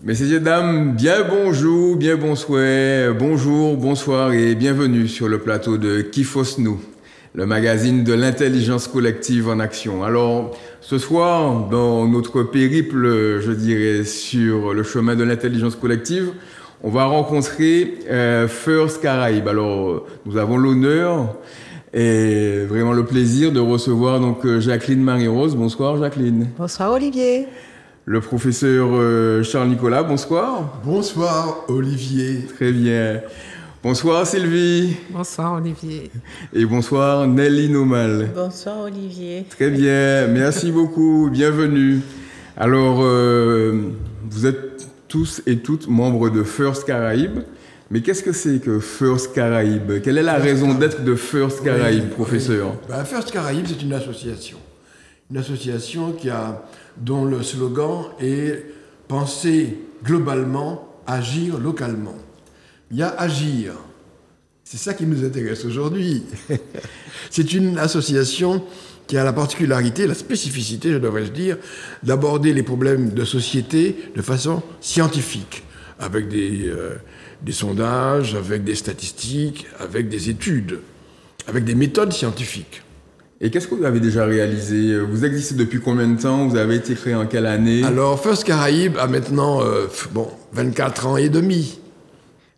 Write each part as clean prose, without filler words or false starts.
Messieurs et dames, bien bonjour, bien bonsoir, bonjour, bonsoir et bienvenue sur le plateau de Kifos-nous, le magazine de l'intelligence collective en action. Alors, ce soir, dans notre périple, je dirais, sur le chemin de l'intelligence collective, on va rencontrer First Caraïbes. Alors, nous avons l'honneur et vraiment le plaisir de recevoir donc Jacqueline Marie-Rose. Bonsoir Jacqueline. Bonsoir Olivier. Le professeur Charles Nicolas, bonsoir. Bonsoir Olivier. Très bien. Bonsoir Sylvie. Bonsoir Olivier. Et bonsoir Nelly Nomal. Bonsoir Olivier. Très bien, merci beaucoup, bienvenue. Alors, vous êtes tous et toutes membres de First Caraïbes. Mais qu'est-ce que c'est que First Caraïbes? Quelle est la raison d'être de First Caraïbes, professeur? First Caraïbes, c'est une association dont le slogan est « Penser globalement, agir localement ». Il y a agir. C'est ça qui nous intéresse aujourd'hui. C'est une association qui a la particularité, la spécificité, je devrais dire, d'aborder les problèmes de société de façon scientifique, avec des sondages, avec des statistiques, avec des études, avec des méthodes scientifiques. Et qu'est-ce que vous avez déjà réalisé? Vous existez depuis combien de temps? Vous avez été créé en quelle année? Alors, First Caraïbes a maintenant 24 ans et demi.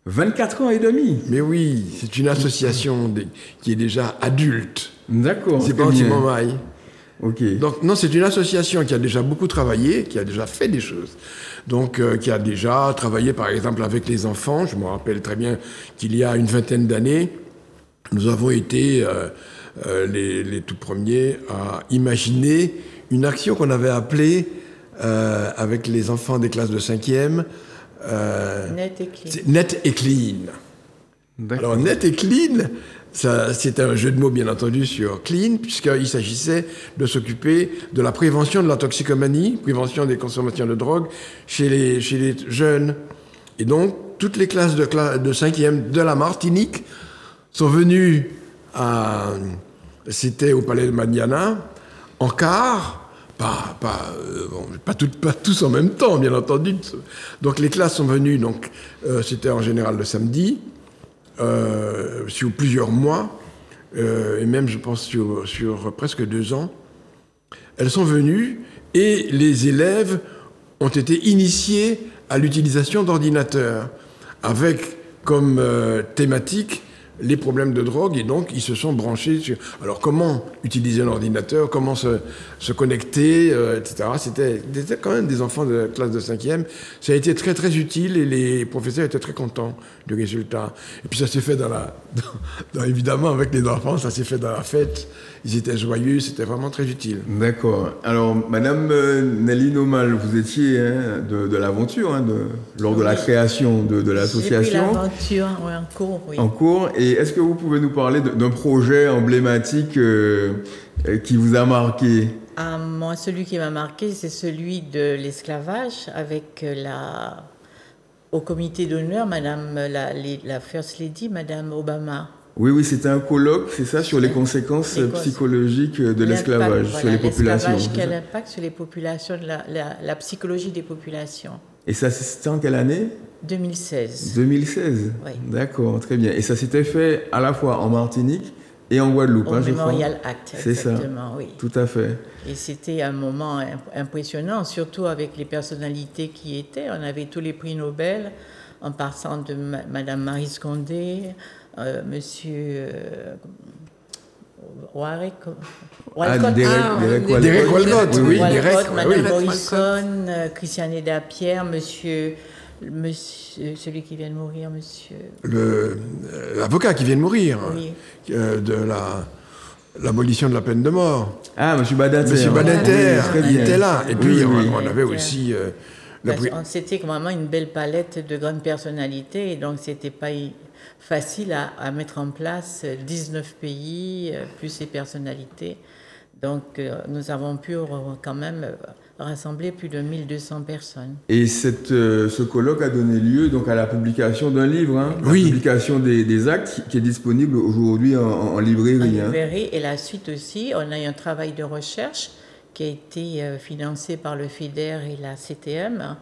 24 ans et demi? Mais oui, c'est une association qui est déjà adulte. D'accord. C'est pas un petit moment. Ok. Donc, non, c'est une association qui a déjà beaucoup travaillé, qui a déjà fait des choses. Donc, qui a déjà travaillé, par exemple, avec les enfants. Je me rappelle très bien qu'il y a une vingtaine d'années, nous avons été les tout premiers à imaginer une action qu'on avait appelée, avec les enfants des classes de 5e, Net et clean. Net et clean. Alors, net et clean, c'était un jeu de mots, bien entendu, sur clean, puisqu'il s'agissait de s'occuper de la prévention de la toxicomanie, prévention des consommations de drogue chez les jeunes. Et donc, toutes les classes de 5e de la Martinique sont venues c'était au Palais de Madiana, en quart, pas tous en même temps, bien entendu. Donc les classes sont venues, c'était en général le samedi, sur plusieurs mois, et même je pense sur presque 2 ans. Elles sont venues et les élèves ont été initiés à l'utilisation d'ordinateurs, avec comme thématique les problèmes de drogue, et donc ils se sont branchés sur alors comment utiliser un ordinateur, comment se connecter, etc. C'était quand même des enfants de classe de 5e. Ça a été très très utile et les professeurs étaient très contents du résultat. Et puis ça s'est fait évidemment avec les enfants, ça s'est fait dans la fête. Ils étaient joyeux, c'était vraiment très utile. D'accord. Alors, Madame Nelly Nomal, vous étiez de l'aventure lors de la création de l'association. J'ai pris l'aventure, oui, en cours, oui. En cours. Et est-ce que vous pouvez nous parler d'un projet emblématique qui vous a marqué? Moi, celui qui m'a marqué, c'est celui de l'esclavage, avec au comité d'honneur, Madame la First Lady, Madame Obama. Oui, c'était un colloque, c'est ça, sur les conséquences psychologiques de l'esclavage sur les populations. L'esclavage, quel impact sur les populations, la psychologie des populations. Et ça, c'était en quelle année? 2016. 2016. Oui. D'accord, très bien. Et ça s'était fait à la fois en Martinique et en Guadeloupe, au je crois. Memorial Act, c'est exactement, ça. Oui. Tout à fait. Et c'était un moment impressionnant, surtout avec les personnalités qui étaient. On avait tous les prix Nobel, en passant de Madame Marie Scondé, Monsieur Derek Walcott, oui, Madame Morrison, Christiane Dapierre, Monsieur, celui qui vient de mourir, Monsieur. L'avocat qui vient de mourir, oui. De l'abolition de la peine de mort. Ah, Monsieur Badinter. Monsieur Badinter, il était là. Et puis, oui. on avait aussi... C'était vraiment une belle palette de grandes personnalités, et donc c'était pas facile à mettre en place 19 pays, plus ces personnalités. Donc nous avons pu quand même rassembler plus de 1200 personnes. Et ce colloque a donné lieu donc à la publication d'un livre, oui. La publication des actes qui est disponible aujourd'hui en librairie. En librairie, et la suite aussi, on a eu un travail de recherche qui a été financé par le FEDER et la CTM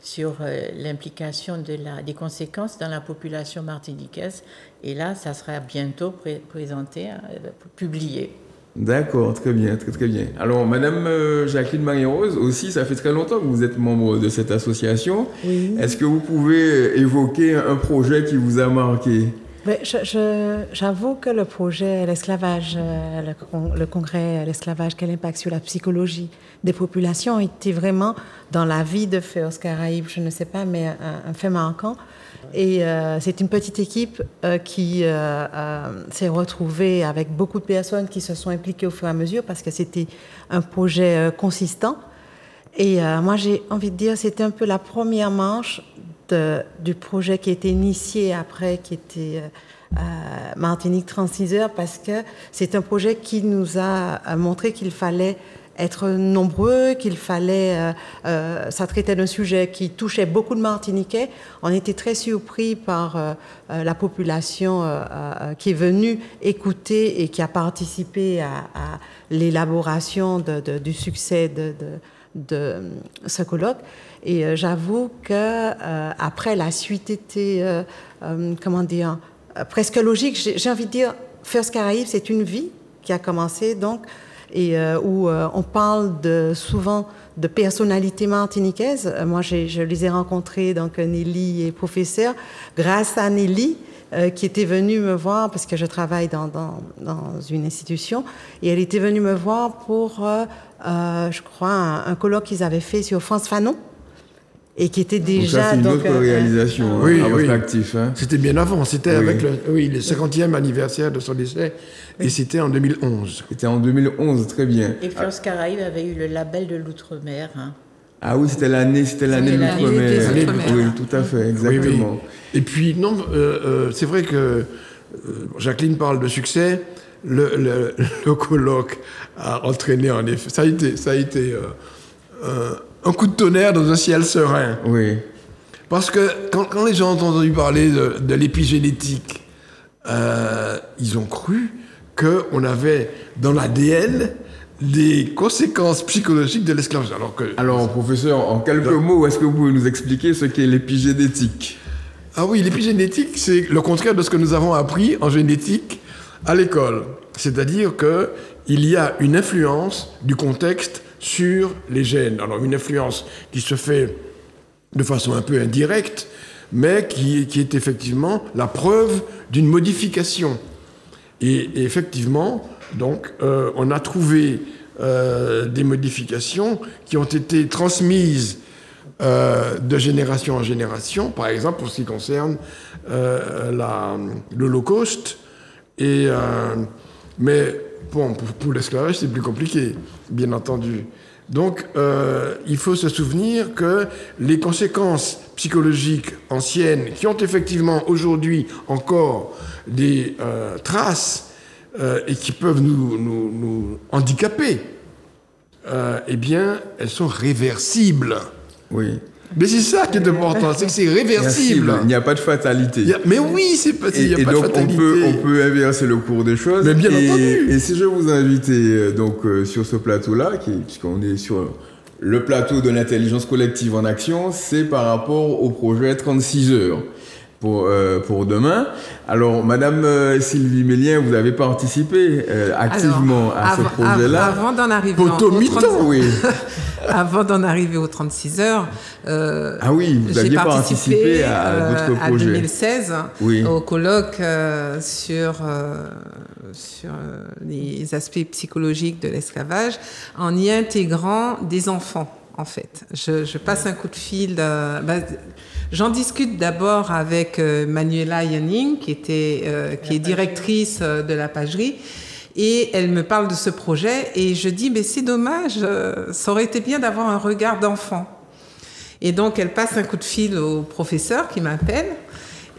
sur l'implication des conséquences dans la population martiniquaise. Et là, ça sera bientôt présenté, publié. D'accord, très bien, très très bien. Alors, Madame Jacqueline Marie-Rose, aussi, ça fait très longtemps que vous êtes membre de cette association. Oui. Est-ce que vous pouvez évoquer un projet qui vous a marqué? Mais j'avoue que le projet l'esclavage, le congrès l'esclavage, quel impact sur la psychologie des populations était vraiment dans la vie de First Caraïbes, je ne sais pas, mais un fait marquant. Et c'est une petite équipe qui s'est retrouvée avec beaucoup de personnes qui se sont impliquées au fur et à mesure parce que c'était un projet consistant. Et moi, j'ai envie de dire, c'était un peu la première manche du projet qui a été initié après, qui était Martinique 36 heures, parce que c'est un projet qui nous a montré qu'il fallait être nombreux, qu'il fallait... ça traitait d'un sujet qui touchait beaucoup de Martiniquais. On était très surpris par la population qui est venue écouter et qui a participé à l'élaboration du succès de ce colloque. Et j'avoue que après la suite était, comment dire, presque logique. J'ai envie de dire, First Caraïbes, c'est une vie qui a commencé, donc, et où on parle souvent de personnalités martiniquaises. Moi, je les ai rencontrées, donc Nelly et professeur, grâce à Nelly, qui était venue me voir, parce que je travaille dans une institution, et elle était venue me voir pour, je crois, un colloque qu'ils avaient fait sur Frantz Fanon, et qui était déjà... Donc ça, c'est une autre réalisation à votre actif. Hein. C'était bien avant, c'était avec le 50e anniversaire de son décès, et c'était en 2011. C'était en 2011, très bien. Et First Caraïbes avait eu le label de l'Outre-mer. Hein. Ah oui, c'était l'année de l'Outre-mer. Oui, tout à fait, exactement. Oui. Et puis, non, c'est vrai que Jacqueline parle de succès. Le colloque a entraîné, en effet, ça a été un coup de tonnerre dans un ciel serein. Oui. Parce que quand les gens ont entendu parler de l'épigénétique, ils ont cru qu'on avait dans l'ADN des conséquences psychologiques de l'esclavage. Alors, professeur, en quelques mots, est-ce que vous pouvez nous expliquer ce qu'est l'épigénétique? Ah oui, l'épigénétique, c'est le contraire de ce que nous avons appris en génétique à l'école. C'est-à-dire qu'il y a une influence du contexte sur les gènes. Alors, une influence qui se fait de façon un peu indirecte, mais qui est effectivement la preuve d'une modification. Et effectivement, donc, on a trouvé des modifications qui ont été transmises de génération en génération, par exemple pour ce qui concerne l'Holocauste. Mais bon, pour l'esclavage, c'est plus compliqué, bien entendu. Donc, il faut se souvenir que les conséquences psychologiques anciennes, qui ont effectivement aujourd'hui encore des traces et qui peuvent nous handicaper, eh bien, elles sont réversibles. Oui. Mais c'est ça qui est important, c'est que c'est réversible. Il n'y a pas de fatalité. Mais oui, il n'y a pas de fatalité. On peut inverser le cours des choses. Mais bien entendu. Et si je vous invitais sur ce plateau-là, puisqu'on est sur le plateau de l'intelligence collective en action, c'est par rapport au projet 36 heures pour demain. Alors, Madame Sylvie Mélien, vous avez participé activement à ce projet-là. Avant d'en arriver Avant d'en arriver aux 36 heures, vous aviez participé à d'autres projets. En 2016, au colloque sur les aspects psychologiques de l'esclavage, en y intégrant des enfants, en fait. Je passe un coup de fil. J'en discute d'abord avec Manuela Yanning, qui est directrice de la pagerie. Et elle me parle de ce projet et je dis, mais c'est dommage, ça aurait été bien d'avoir un regard d'enfant. Et donc, elle passe un coup de fil au professeur qui m'appelle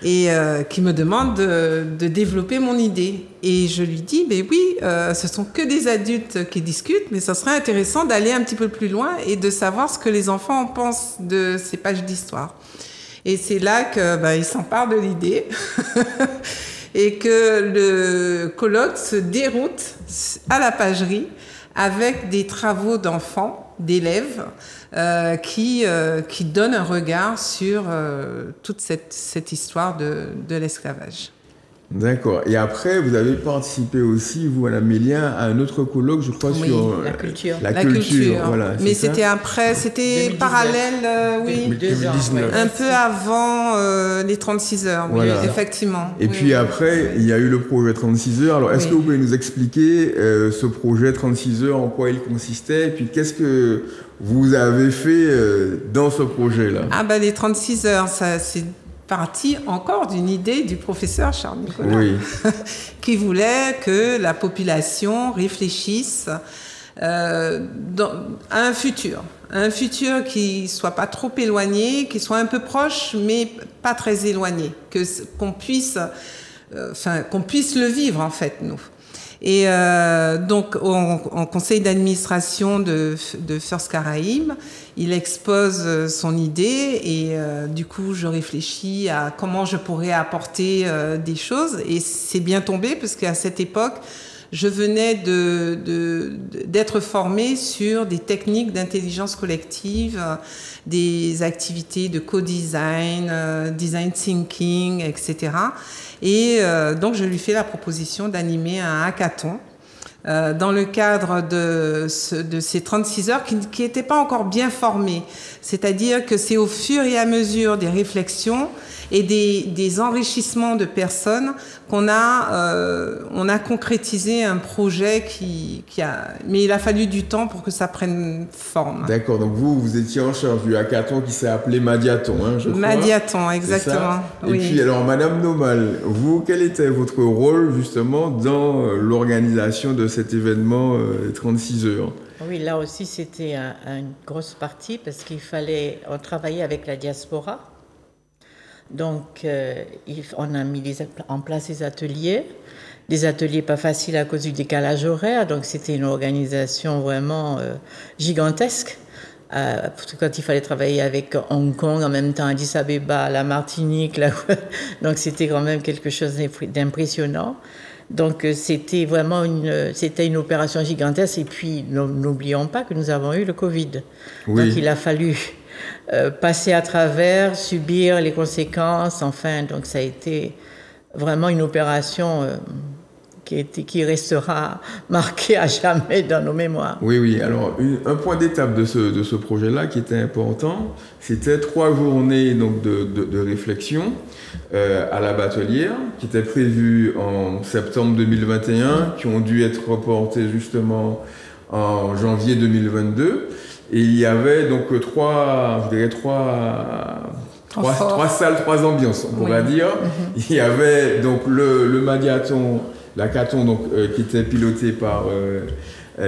et qui me demande de développer mon idée. Et je lui dis, mais oui, ce sont que des adultes qui discutent, mais ça serait intéressant d'aller un petit peu plus loin et de savoir ce que les enfants en pensent de ces pages d'histoire. Et c'est là qu'ils s'emparent de l'idée. Et que le colloque se déroute à la pagerie avec des travaux d'enfants d'élèves qui donnent un regard sur toute cette histoire de l'esclavage. D'accord. Et après, vous avez participé aussi, vous, Madame Mélien, à un autre colloque, je crois, Oui, sur la culture. La culture. Voilà, Mais c'est ça c'était après, c'était 2019. parallèle, oui. 2019. Un peu avant les 36 heures, Voilà. oui, effectivement. Et Oui, puis oui. après, il y a eu le projet 36 heures. Alors, est-ce Oui. que vous pouvez nous expliquer ce projet 36 heures, en quoi il consistait, et puis qu'est-ce que vous avez fait dans ce projet-là? Ah ben les 36 heures, ça c'est parti encore d'une idée du professeur Charles Nicolas, Oui. qui voulait que la population réfléchisse à un futur qui soit pas trop éloigné, qui soit un peu proche, mais pas très éloigné, qu'on puisse le vivre en fait, nous. Et donc, en conseil d'administration de First Caraïbes, il expose son idée et du coup, je réfléchis à comment je pourrais apporter des choses. Et c'est bien tombé parce qu'à cette époque, je venais d'être formée sur des techniques d'intelligence collective, des activités de co-design, design thinking, etc. Et donc, je lui fais la proposition d'animer un hackathon dans le cadre de ces 36 heures qui n'étaient pas encore bien formées. C'est-à-dire que c'est au fur et à mesure des réflexions et des enrichissements de personnes qu'on a concrétisé un projet mais il a fallu du temps pour que ça prenne forme. D'accord, donc vous étiez en charge du hackathon qui s'est appelé Madiathon, hein, je crois. Madiathon, exactement. Et Oui. puis alors, Madame Nomal, vous, quel était votre rôle justement dans l'organisation de cet événement 36 heures? Oui, là aussi, c'était une grosse partie parce qu'il fallait travailler avec la diaspora. Donc, on a mis en place des ateliers pas faciles à cause du décalage horaire. Donc, c'était une organisation vraiment gigantesque. Quand il fallait travailler avec Hong Kong, en même temps Addis Abeba, la Martinique, donc c'était quand même quelque chose d'impressionnant. Donc, c'était vraiment une opération gigantesque. Et puis, n'oublions pas que nous avons eu le Covid. Oui. Donc, il a fallu passer à travers, subir les conséquences, enfin, donc ça a été vraiment une opération qui restera marquée à jamais dans nos mémoires. Oui. Alors, un point d'étape de ce projet-là qui était important, c'était 3 journées donc, de réflexion à la Batelière, qui étaient prévues en septembre 2021, qui ont dû être reportées justement en janvier 2022. Et il y avait donc trois salles, 3 ambiances, on pourrait dire. Il y avait donc le Madiathon, l'hackathon donc qui était piloté par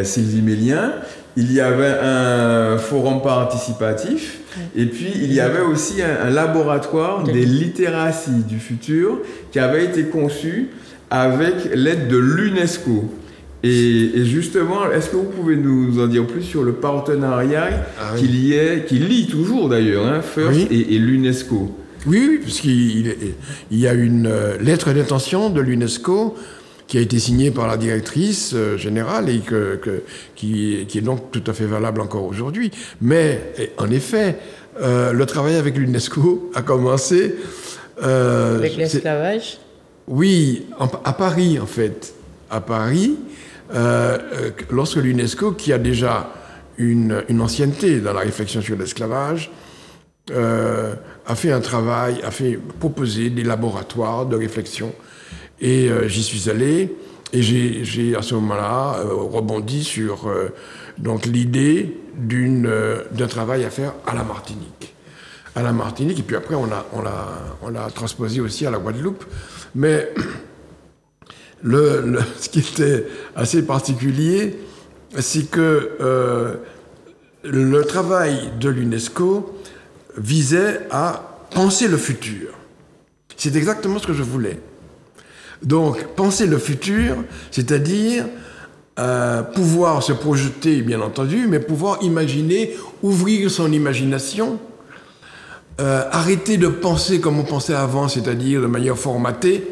Sylvie Mélien. Il y avait un forum participatif. Et puis il y avait aussi un laboratoire des littératies du futur qui avait été conçu avec l'aide de l'UNESCO. Et justement, est-ce que vous pouvez nous en dire plus sur le partenariat qui lie toujours d'ailleurs, hein, First et l'UNESCO? Oui, puisqu'il y a une lettre d'intention de l'UNESCO qui a été signée par la directrice générale et qui est donc tout à fait valable encore aujourd'hui. Mais en effet, le travail avec l'UNESCO a commencé... avec l'esclavage? Oui, à Paris en fait. À Paris... lorsque l'UNESCO, qui a déjà une ancienneté dans la réflexion sur l'esclavage, a fait un travail, a fait proposer des laboratoires de réflexion. Et j'y suis allé, et j'ai à ce moment-là rebondi sur donc l'idée d'un travail à faire à la Martinique. À la Martinique, et puis après on l'a transposé aussi à la Guadeloupe. Mais ce qui était assez particulier, c'est que le travail de l'UNESCO visait à penser le futur. C'est exactement ce que je voulais. Donc, penser le futur, c'est-à-dire pouvoir se projeter, bien entendu, mais pouvoir imaginer, ouvrir son imagination, arrêter de penser comme on pensait avant, c'est-à-dire de manière formatée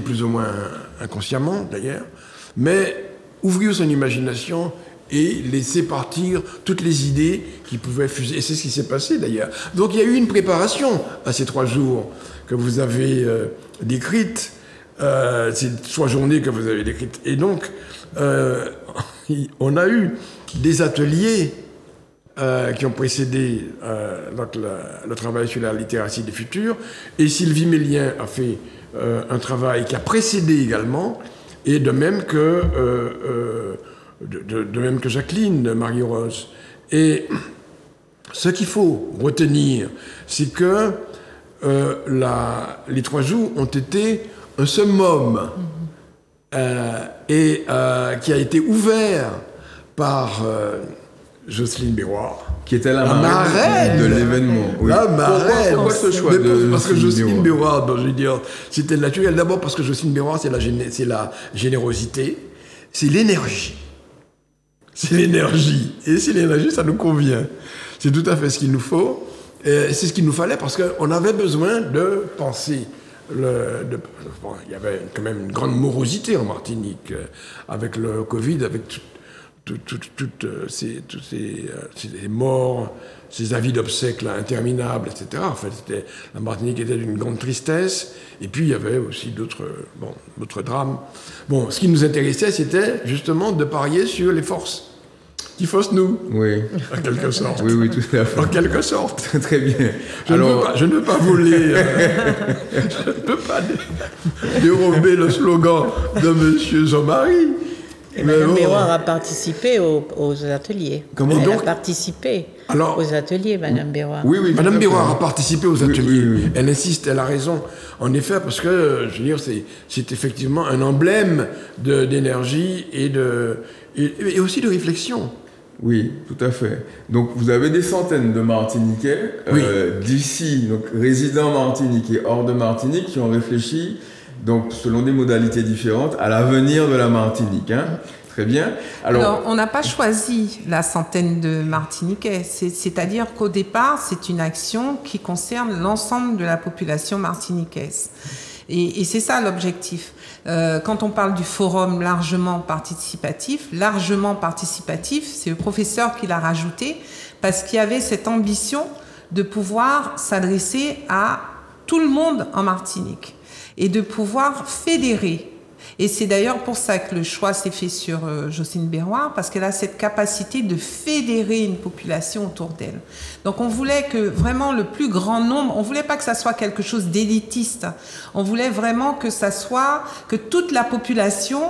plus ou moins inconsciemment d'ailleurs, mais ouvrir son imagination et laisser partir toutes les idées qui pouvaient fuser. Et c'est ce qui s'est passé d'ailleurs. Donc il y a eu une préparation à ces 3 jours que vous avez décrites, ces 3 journées que vous avez décrites. Et donc, on a eu des ateliers qui ont précédé le travail sur la littératie des futurs. Et Sylvie Mélien a fait un travail qui a précédé également, et de même que Jacqueline Marie-Rose. Et ce qu'il faut retenir, c'est que les 3 jours ont été un summum qui a été ouvert par Jocelyne Béroir, qui était la marraine de l'événement. Oui. La marraine. Pourquoi ce choix de parce que Jocelyne Béroir, je veux dire, c'était naturel. D'abord parce que Jocelyne Béroir, c'est la générosité, c'est l'énergie. C'est l'énergie. Et c'est l'énergie, ça nous convient. C'est tout à fait ce qu'il nous faut. Et c'est ce qu'il nous fallait parce qu'on avait besoin de penser. Il y avait quand même une grande morosité en Martinique avec le Covid, avec toutes ces morts, ces avis d'obsèques là, interminables, etc. En fait, la Martinique était d'une grande tristesse. Et puis, il y avait aussi d'autres drames. Bon, ce qui nous intéressait, c'était justement de parier sur les forces qui faussent nous. Oui. En quelque sorte. Oui, tout à fait. En quelque sorte. Très bien. Je ne veux pas voler. Je ne peux pas dérober le slogan de M. Jean-Marie. Et Mme Béroir a participé aux ateliers. Comment Elle donc a participé aux ateliers, Mme Béroir. Oui, Mme Béroir a participé aux ateliers. Oui. Elle insiste, elle a raison. En effet, parce que, je veux dire, c'est effectivement un emblème d'énergie et aussi de réflexion. Oui, tout à fait. Donc, vous avez des centaines de Martiniquais d'ici, donc résidents martiniquais hors de Martinique, qui ont réfléchi, donc selon des modalités différentes, à l'avenir de la Martinique. Hein. Très bien. Alors, on n'a pas choisi la centaine de Martiniquais. C'est-à-dire qu'au départ, c'est une action qui concerne l'ensemble de la population martiniquaise. Et c'est ça l'objectif. Quand on parle du forum largement participatif, c'est le professeur qui l'a rajouté, parce qu'il y avait cette ambition de pouvoir s'adresser à tout le monde en Martinique et de pouvoir fédérer. Et c'est d'ailleurs pour ça que le choix s'est fait sur Jocelyne Béroir, parce qu'elle a cette capacité de fédérer une population autour d'elle. Donc on voulait que vraiment le plus grand nombre, on voulait pas que ça soit quelque chose d'élitiste, on voulait vraiment que ça soit, que toute la population,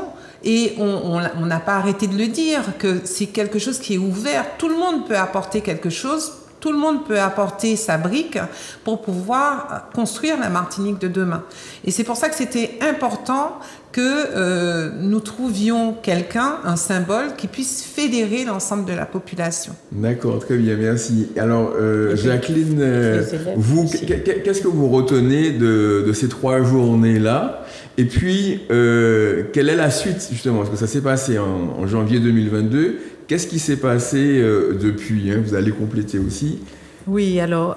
et on n'a pas arrêté de le dire, que c'est quelque chose qui est ouvert, tout le monde peut apporter quelque chose, tout le monde peut apporter sa brique pour pouvoir construire la Martinique de demain. Et c'est pour ça que c'était important que nous trouvions quelqu'un, un symbole, qui puisse fédérer l'ensemble de la population. D'accord, très bien, merci. Alors, Jacqueline, vous, qu'est-ce que vous retenez de ces 3 journées-là? Et puis, quelle est la suite, justement? Parce que ça s'est passé en janvier 2022. Qu'est-ce qui s'est passé depuis, hein? Vous allez compléter aussi. Oui, alors,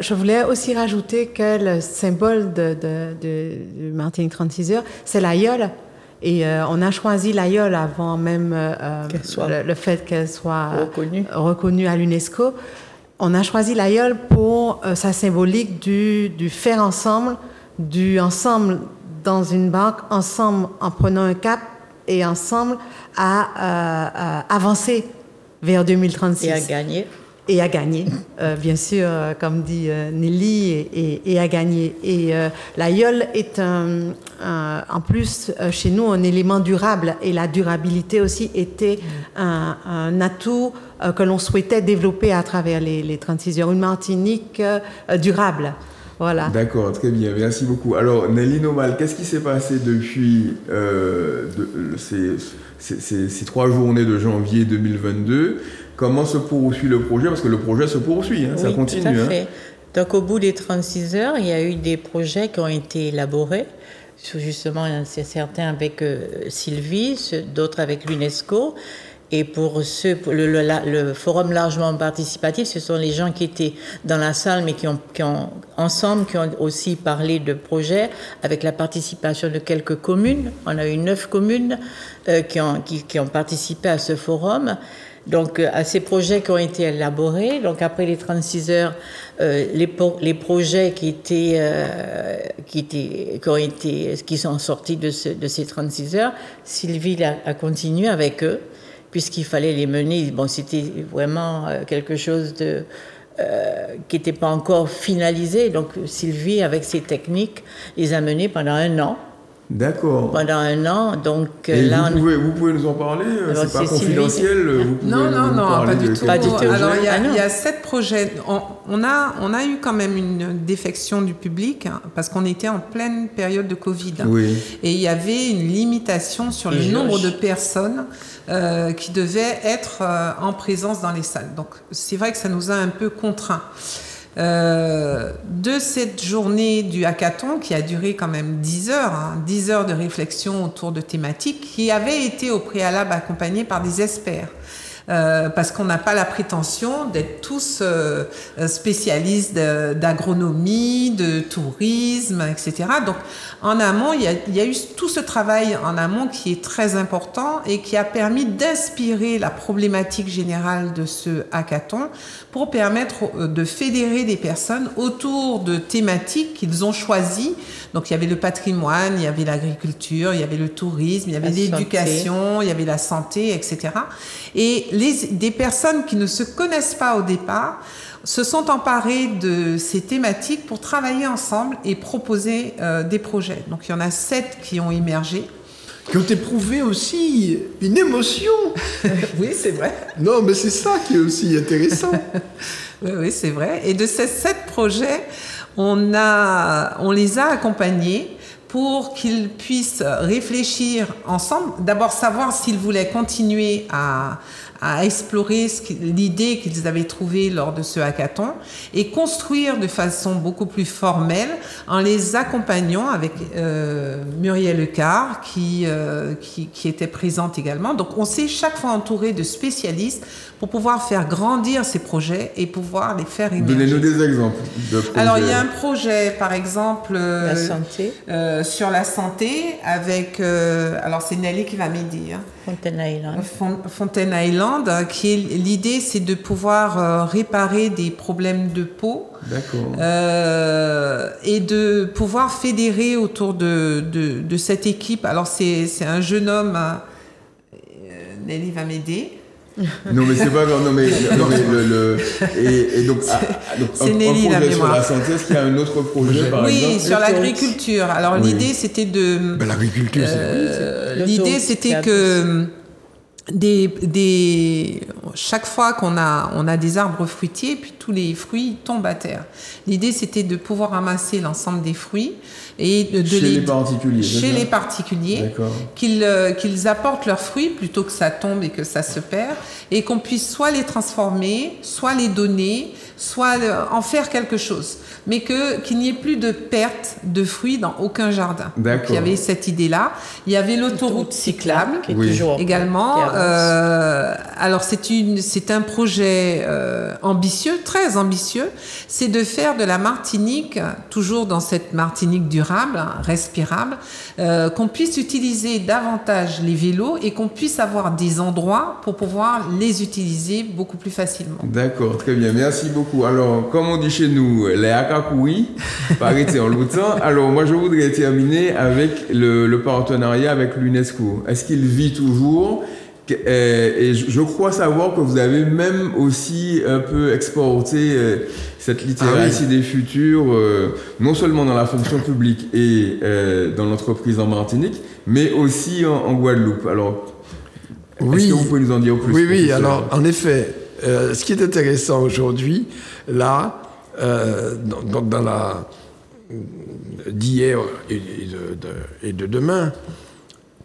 je voulais aussi rajouter que le symbole de Martinique 36 heures, c'est l'aïeul. Et on a choisi l'aïeul avant même le fait qu'elle soit reconnue à l'UNESCO. On a choisi l'aïeul pour sa symbolique du faire ensemble, du ensemble dans une barque, ensemble en prenant un cap et ensemble à avancer vers 2036. Et à gagner, bien sûr, comme dit Nelly, et à gagner. Et l'aïeul est en plus, chez nous, un élément durable. Et la durabilité aussi était un atout que l'on souhaitait développer à travers les 36 heures. Une Martinique durable. Voilà. D'accord, très bien, merci beaucoup. Alors, Nelly Nomal, qu'est-ce qui s'est passé depuis ces 3 journées de janvier 2022? Comment se poursuit le projet? Parce que le projet se poursuit, hein, ça continue. Tout à fait. Donc, au bout des 36 heures, il y a eu des projets qui ont été élaborés, justement, certains avec Sylvie, d'autres avec l'UNESCO. Et pour le forum largement participatif, ce sont les gens qui étaient dans la salle, mais qui ont aussi parlé de projets avec la participation de quelques communes. On a eu 9 communes qui ont participé à ce forum. Donc, à ces projets qui ont été élaborés. Donc, après les 36 heures, les projets qui sont sortis de ces 36 heures, Sylvie a continué avec eux, puisqu'il fallait les mener. Bon, c'était vraiment quelque chose qui n'était pas encore finalisé. Donc, Sylvie, avec ses techniques, les a menés pendant 1 an. D'accord. Pendant 1 an, donc et là... Vous pouvez nous en parler? C'est pas confidentiel? Non, pas du tout. Pas du tout. Alors, il y a 7 projets. On a eu quand même une défection du public, hein, parce qu'on était en pleine période de Covid. Oui. Et il y avait une limitation sur le nombre de personnes qui devaient être en présence dans les salles. Donc, c'est vrai que ça nous a un peu contraints. De cette journée du hackathon qui a duré quand même 10 heures, 10 heures de réflexion autour de thématiques qui avaient été au préalable accompagnées par des experts. Parce qu'on n'a pas la prétention d'être tous spécialistes d'agronomie, de tourisme, etc. Donc, en amont, il y a eu tout ce travail en amont qui est très important et qui a permis d'inspirer la problématique générale de ce hackathon pour permettre de fédérer des personnes autour de thématiques qu'ils ont choisies. Donc, il y avait le patrimoine, il y avait l'agriculture, il y avait le tourisme, il y avait l'éducation, il y avait la santé, etc. Et des personnes qui ne se connaissent pas au départ se sont emparées de ces thématiques pour travailler ensemble et proposer des projets. Donc, il y en a 7 qui ont émergé. Qui ont éprouvé aussi une émotion. Oui, c'est vrai. Non, mais c'est ça qui est aussi intéressant. Oui, c'est vrai. Et de ces 7 projets, on les a accompagnés pour qu'ils puissent réfléchir ensemble. D'abord, savoir s'ils voulaient continuer à explorer l'idée qu'ils avaient trouvée lors de ce hackathon et construire de façon beaucoup plus formelle en les accompagnant avec Muriel Lecard qui était présente également. Donc, on s'est chaque fois entouré de spécialistes pour pouvoir faire grandir ces projets et pouvoir les faire émerger. Donnez-nous des exemples de projets. Alors, il y a un projet, par exemple, la santé. Sur la santé avec... alors, c'est Nelly qui va m'aider. Fontaine Island. Fontaine Island, qui est l'idée, c'est de pouvoir réparer des problèmes de peau. D'accord. Et de pouvoir fédérer autour de cette équipe. Alors, c'est un jeune homme, Nelly va m'aider. Non, mais c'est pas grave. Non, mais et donc, c'est Nelly, un la projet sur mémoire. la santé. Est-ce qu'il y a un autre projet, par exemple? Oui, sur l'agriculture. Alors, l'idée, c'était de... Ben, l'agriculture, l'idée, c'était que chaque fois qu'on a des arbres fruitiers, puis tous les fruits tombent à terre. L'idée, c'était de pouvoir ramasser l'ensemble des fruits et les particuliers. Chez les particuliers, qu'ils apportent leurs fruits plutôt que ça tombe et que ça se perd, et qu'on puisse soit les transformer, soit les donner, soit en faire quelque chose. Mais qu'il n'y ait plus de perte de fruits dans aucun jardin. Donc, il y avait cette idée-là. Il y avait l'autoroute cyclable qui est toujours également. Alors, c'est un projet ambitieux, très ambitieux. C'est de faire de la Martinique, toujours dans cette Martinique durable, respirable, qu'on puisse utiliser davantage les vélos et qu'on puisse avoir des endroits pour pouvoir les utiliser beaucoup plus facilement. D'accord, très bien. Merci beaucoup. Alors, comme on dit chez nous, les akakoui, paraît en longtemps. Alors, moi, je voudrais terminer avec le partenariat avec l'UNESCO. Est-ce qu'il vit toujours? Et je crois savoir que vous avez même aussi un peu exporté cette littératie des futurs, non seulement dans la fonction publique et dans l'entreprise en Martinique, mais aussi en Guadeloupe. Alors, est-ce que vous pouvez nous en dire plus? Oui. Alors, en effet, ce qui est intéressant aujourd'hui, là, dans la d'hier et de demain,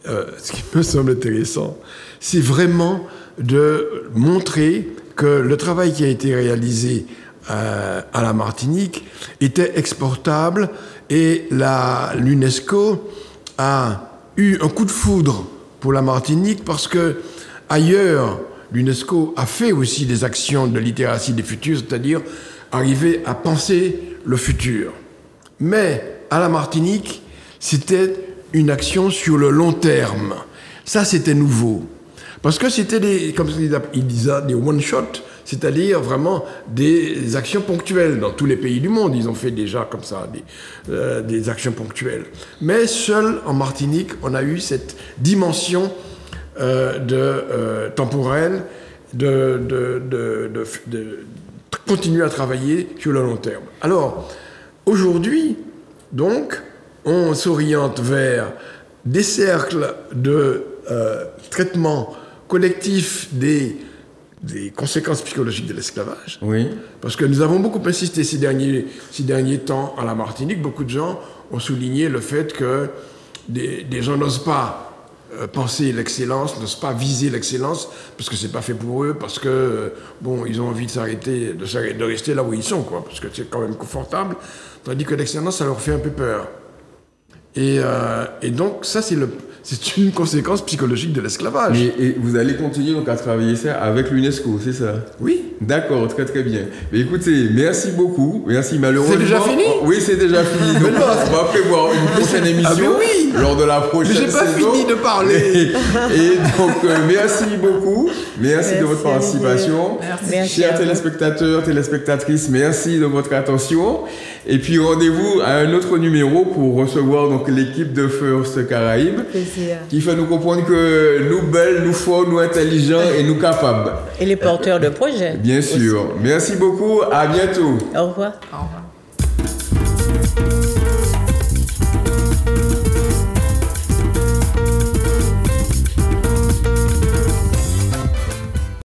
ce qui me semble intéressant, c'est vraiment de montrer que le travail qui a été réalisé à la Martinique était exportable et l'UNESCO a eu un coup de foudre pour la Martinique parce que Ailleurs, l'UNESCO a fait aussi des actions de littératie des futurs, c'est-à-dire arriver à penser le futur. Mais à la Martinique, c'était une action sur le long terme. Ça, c'était nouveau. Parce que c'était comme il disait, des one-shot, c'est-à-dire vraiment des actions ponctuelles. Dans tous les pays du monde, ils ont fait déjà comme ça des actions ponctuelles. Mais seul en Martinique, on a eu cette dimension temporelle de continuer à travailler sur le long terme. Alors, aujourd'hui, donc, on s'oriente vers des cercles de traitement collectif des conséquences psychologiques de l'esclavage. Oui. Parce que nous avons beaucoup insisté ces derniers temps à la Martinique. Beaucoup de gens ont souligné le fait que des gens n'osent pas penser l'excellence, n'osent pas viser l'excellence, parce que c'est pas fait pour eux, parce que, ils ont envie de rester là où ils sont, quoi, parce que c'est quand même confortable, tandis que l'excellence, ça leur fait un peu peur. Et donc, ça, c'est une conséquence psychologique de l'esclavage. Et vous allez continuer donc à travailler ça avec l'UNESCO, c'est ça? Oui. D'accord, très très bien. Mais écoutez, merci beaucoup. Merci, malheureusement. C'est déjà fini? Oui, c'est déjà fini. Donc, on va prévoir une prochaine émission lors de la prochaine saison. Mais j'ai pas fini de parler. Et donc, merci beaucoup. Merci de votre participation. Merci. Chers téléspectateurs, téléspectatrices, merci de votre attention. Et puis, rendez-vous à un autre numéro pour recevoir donc l'équipe de First Caraïbes. Qui fait nous comprendre que nous belles, nous forts, nous intelligents et nous capables. Et les porteurs de projets. Bien sûr. Merci beaucoup. À bientôt. Au revoir. Au revoir.